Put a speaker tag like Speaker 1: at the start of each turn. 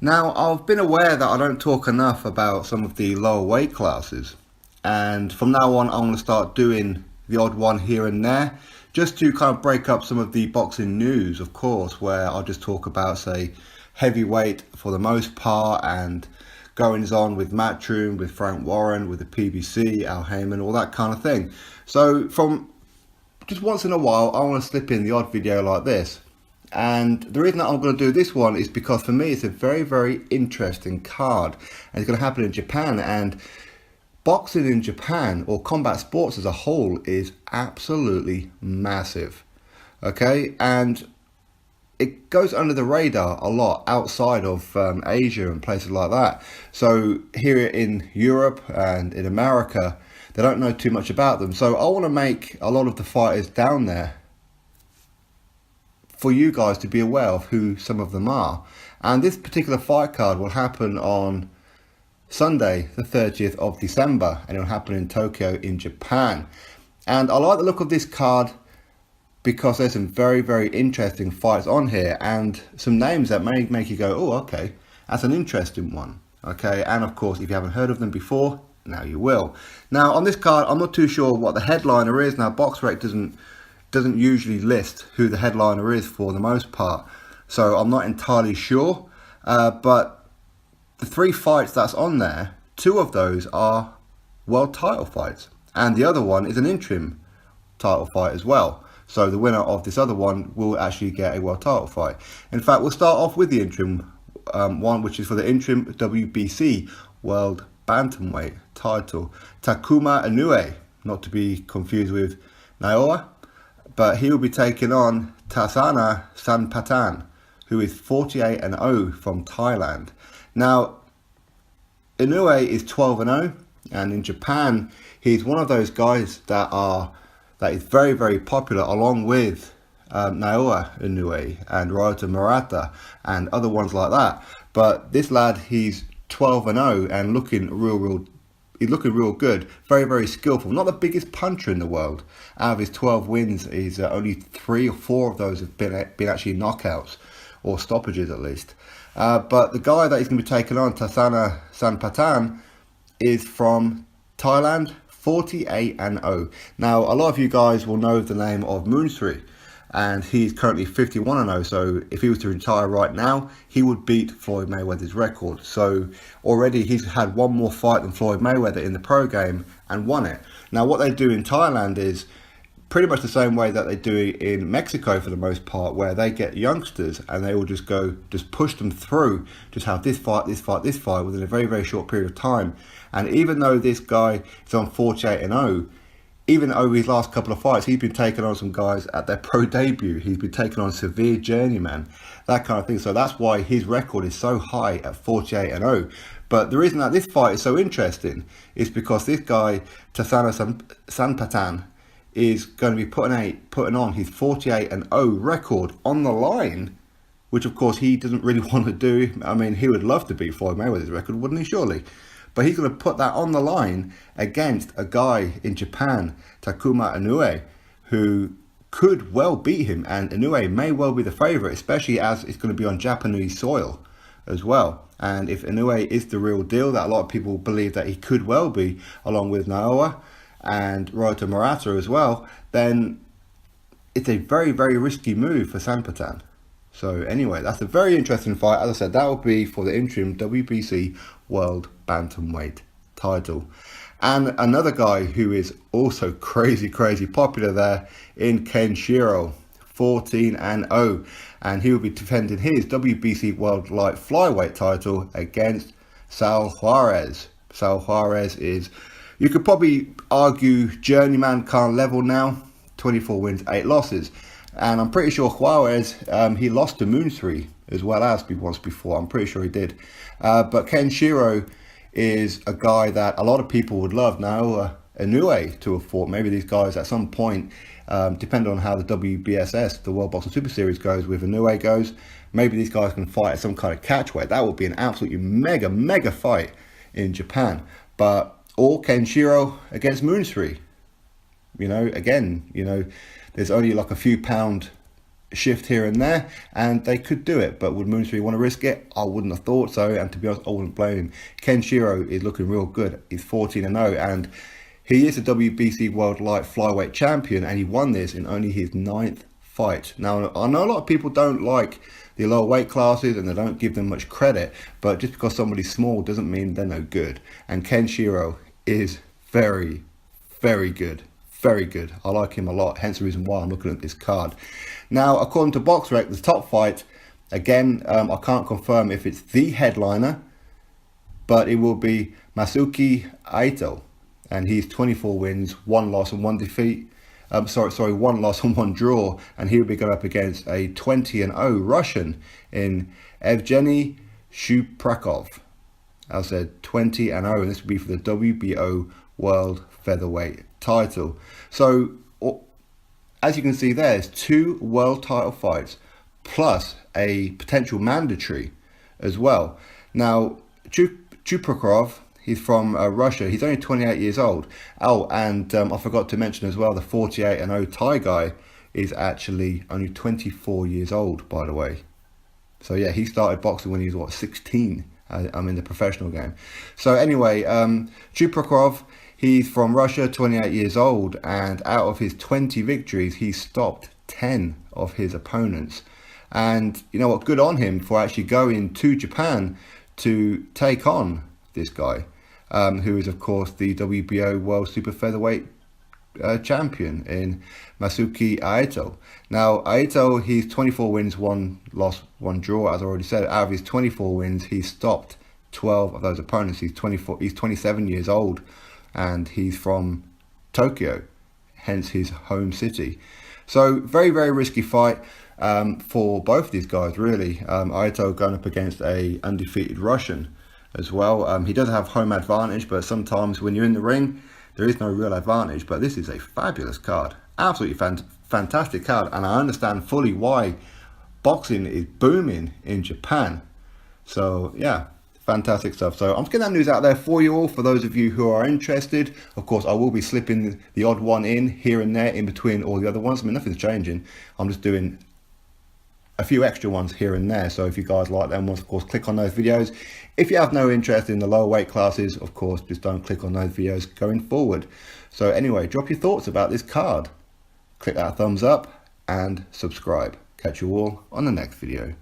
Speaker 1: Now, I've been aware that I don't talk enough about some of the lower weight classes, and from now on I'm going to start doing the odd one here and there, just to kind of break up some of the boxing news, of course, where I'll just talk about, say, heavyweight for the most part, and goings on with Matchroom, with Frank Warren, with the PBC, Al Heyman, all that kind of thing. So from just once in a while, I want to slip in the odd video like this. And the reason that I'm going to do this one is because for me it's a very, very interesting card. And it's going to happen in Japan. And boxing in Japan, or combat sports as a whole, is absolutely massive. Okay? And it goes under the radar a lot outside of Asia and places like that. So here in Europe and in America, they don't know too much about them. So I want to make a lot of the fighters down there for you guys to be aware of who some of them are. And this particular fight card will happen on Sunday, the 30th of December, and it will happen in Tokyo in Japan. And I like the look of this card because there's some very, very interesting fights on here and some names that may make you go, oh, okay, that's an interesting one. Okay, and of course, if you haven't heard of them before, now you will. Now, on this card, I'm not too sure what the headliner is. Now, BoxRec doesn't usually list who the headliner is for the most part, so I'm not entirely sure. But the 3 fights that's on there, 2 of those are world title fights, and the other one is an interim title fight as well. So the winner of this other one will actually get a world title fight. In fact, we'll start off with the interim one, which is for the interim WBC World Bantamweight title. Takuma Inoue, not to be confused with Naoya, but he will be taking on Tasana Sanpatan, who is 48-0 from Thailand. Now, Inoue is 12-0, and in Japan, he's one of those guys that is very, very popular, along with Naoya Inoue and Ryota Murata and other ones like that. But this lad, he's 12-0 and looking real good. Very, very skillful. Not the biggest puncher in the world. Out of his 12 wins, he's only 3 or 4 of those have been actually knockouts or stoppages at least. But the guy that he's going to be taking on, Tasana Sanpatan, is from Thailand, 48-0. Now, a lot of you guys will know the name of Moonsri, and he's currently 51-0. So if he was to retire right now, he would beat Floyd Mayweather's record. So already he's had one more fight than Floyd Mayweather in the pro game and won it. Now, what they do in Thailand is pretty much the same way that they do in Mexico for the most part, where they get youngsters and they will just push them through, just have this fight within a very, very short period of time. And even though this guy is on 48-0, even over his last couple of fights, he's been taking on some guys at their pro debut. He's been taking on severe journeyman, that kind of thing. So that's why his record is so high at 48-0. But the reason that this fight is so interesting is because this guy, Tasana Sanpatan, is going to be putting on his 48-0 record on the line, which of course he doesn't really want to do. I mean, he would love to beat Floyd Mayweather's record, wouldn't he, surely? But he's going to put that on the line against a guy in Japan, Takuma Inoue, who could well beat him, and Inoue may well be the favourite, especially as it's going to be on Japanese soil as well. And if Inoue is the real deal, that a lot of people believe that he could well be, along with Naoya and Ryota Murata as well, then it's a very, very risky move for Sanpatan. So anyway, that's a very interesting fight. As I said, that will be for the interim WBC World Bantamweight title. And another guy who is also crazy popular there in Shiro, 14-0. And he will be defending his WBC World Light Flyweight title against Saul Juarez. Saul Juarez is, you could probably argue, journeyman kind of level now. 24 wins, 8 losses. And I'm pretty sure Juarez, he lost to Moonsri as well as once before. I'm pretty sure he did. But Shiro is a guy that a lot of people would love now, Inoue, to have fought. Maybe these guys at some point, depending on how the WBSS, the World Boxing Super Series goes, with Inoue goes, maybe these guys can fight at some kind of catchweight. That would be an absolutely mega fight in Japan. But or Shiro against Moonsri. Again, there's only like a few pound shift here and there, and they could do it. But would Moon3 want to risk it? I wouldn't have thought so, and to be honest, I wouldn't blame him. Shiro is looking real good. He's 14-0, and he is a WBC World Light Flyweight Champion, and he won this in only his 9th fight. Now, I know a lot of people don't like the lower weight classes and they don't give them much credit, but just because somebody's small doesn't mean they're no good. And Shiro is very, very good. Very good. I like him a lot, hence the reason why I'm looking at this card. Now, according to BoxRec, the top fight, again, I can't confirm if it's the headliner, but it will be Masayuki Inoue, and he's 24 wins, 1 loss and 1 defeat. 1 loss and 1 draw, and he will be going up against a 20-0 Russian in Evgeny Shuprakov. As I said, 20-0, and this will be for the WBO World Featherweight title. So, as you can see, there's 2 world title fights, plus a potential mandatory as well. Now, Shuprakov, he's from Russia. He's only 28 years old. Oh, and I forgot to mention as well, the 48-0 Thai guy is actually only 24 years old, by the way. So yeah, he started boxing when he was, 16? I'm in the professional game. So anyway, Shuprakov, he's from Russia, 28 years old, and out of his 20 victories, he stopped 10 of his opponents. And you know what, good on him for actually going to Japan to take on this guy, who is of course the WBO World Super Featherweight champion in Masayuki Inoue. Now, Inoue, he's 24 wins, 1 loss, 1 draw. As I already said, out of his 24 wins, he stopped 12 of those opponents. He's 27 years old, and he's from Tokyo, hence his home city. So very, very risky fight for both of these guys, really. Inoue going up against a undefeated Russian as well. He does have home advantage, but sometimes when you're in the ring, there is no real advantage. But this is a fabulous card, absolutely fantastic card, and I understand fully why boxing is booming in Japan. So yeah, fantastic stuff. So I'm just getting that news out there for you all, for those of you who are interested. Of course, I will be slipping the odd one in here and there in between all the other ones. I mean, nothing's changing. I'm just doing a few extra ones here and there. So if you guys like them ones, of course, click on those videos. If you have no interest in the lower weight classes, of course, just don't click on those videos going forward. So anyway, drop your thoughts about this card. Click that thumbs up and subscribe. Catch you all on the next video.